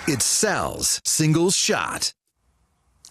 It's Sal's Singles Shot.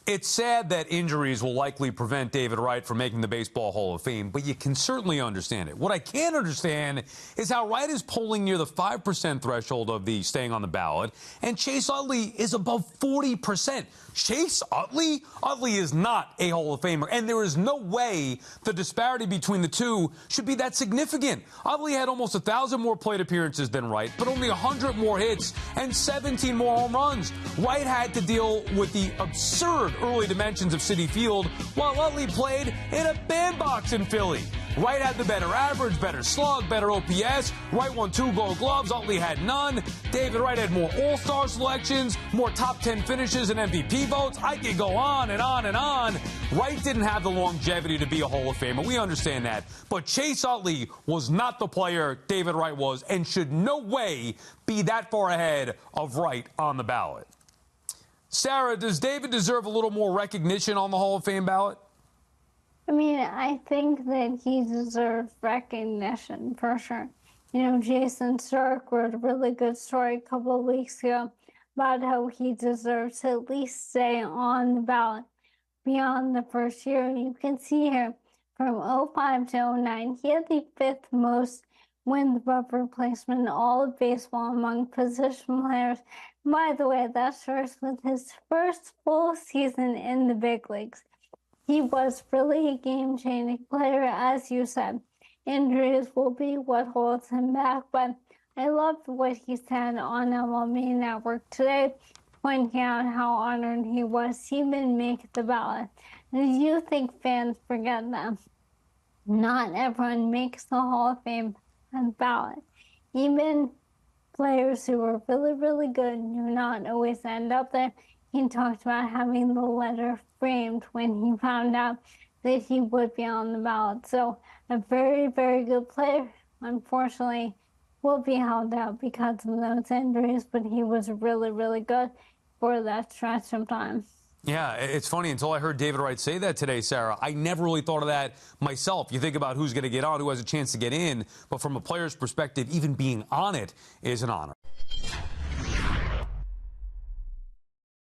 It's sad that injuries will likely prevent David Wright from making the Baseball Hall of Fame, but you can certainly understand it. What I can't understand is how Wright is polling near the 5% threshold of the staying on the ballot, and Chase Utley is above 40%. Chase Utley? Utley is not a Hall of Famer, and there is no way the disparity between the two should be that significant. Utley had almost 1,000 more plate appearances than Wright, but only 100 more hits and 17 more home runs. Wright had to deal with the absurd early dimensions of Citi Field, while Utley played in a bandbox in Philly. Wright had the better average, better slug, better OPS. Wright won 2 Gold Gloves. Utley had none. David Wright had more All-Star selections, more top 10 finishes and MVP votes. I could go on and on and on. Wright didn't have the longevity to be a Hall of Famer. We understand that. But Chase Utley was not the player David Wright was and should no way be that far ahead of Wright on the ballot. Sarah, does David deserve a little more recognition on the Hall of Fame ballot? I mean, I think that he deserves recognition for sure. You know, Jason Stark wrote a really good story a couple of weeks ago about how he deserves to at least stay on the ballot beyond the first year. You can see here from 05 to 09, he had the 5th most wins above replacement in all of baseball among position players. By the way, that starts with his first full season in the big leagues. He was really a game-changing player, as you said. Injuries will be what holds him back, but I loved what he said on MLB Network today, pointing out how honored he was to even make the ballot. And you think fans forget that not everyone makes the Hall of Fame ballot. Even players who are really, really good do not always end up there. He talked about having the letter framed when he found out that he would be on the ballot. So a very, very good player, unfortunately, will be held out because of those injuries, but he was really, really good for that stretch of time. Yeah, it's funny. Until I heard David Wright say that today, Sarah, I never really thought of that myself. You think about who's going to get on, who has a chance to get in, but from a player's perspective, even being on it is an honor.